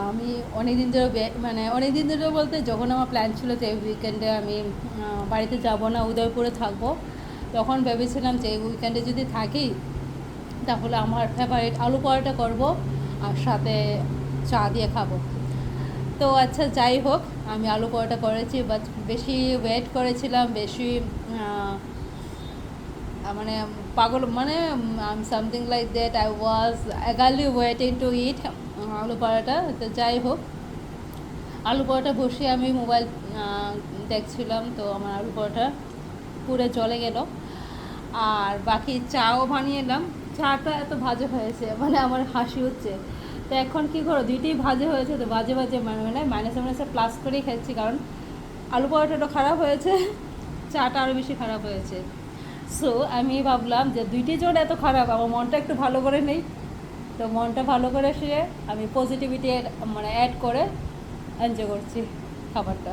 আমি অনেক দিন ধরে মানে অনেক দিন ধরে বলতে যখন আমার প্ল্যান ছিল যে এই উইকেন্ডে আমি বাড়িতে যাব না, উদয়পুরে থাকবো, তখন ভেবেছিলাম যে এই উইকেন্ডে যদি থাকি তাহলে আমার ফেভারিট আলু পরোটা করব আর সাথে চা দিয়ে খাবো। তো আচ্ছা যাই হোক, আমি আলু পরোটা করেছি, বাট বেশি ওয়েট করেছিলাম, বেশি মানে পাগল মানে something like that I was eagerly waiting to eat aloo paratha. তো যাই হোক, আলু পরোটা বসে আমি মোবাইল দেখছিলাম, তো আমার আলু পরোটা পুরো জ্বলে গেল। আর বাকি চাও বানিয়ে এলাম, চাটা এত ভাজে হয়েছে মানে আমার হাসি হচ্ছে। তো এখন কী করো, দুইটাই ভাজে হয়েছে, তো বাজে বাজে মানে মাইনাসে মাইনাসে প্লাস করেই খাচ্ছি, কারণ আলু পরোটাটা খারাপ হয়েছে, চাটা আরও বেশি খারাপ হয়েছে। সো আমি ভাবলাম যে দুইটি জোর এত খারাপ, আমার মনটা একটু ভালো করে নেই। তো মনটা ভালো করে সে আমি পজিটিভিটি মানে অ্যাড করে এনজয় করছি খাবারটা।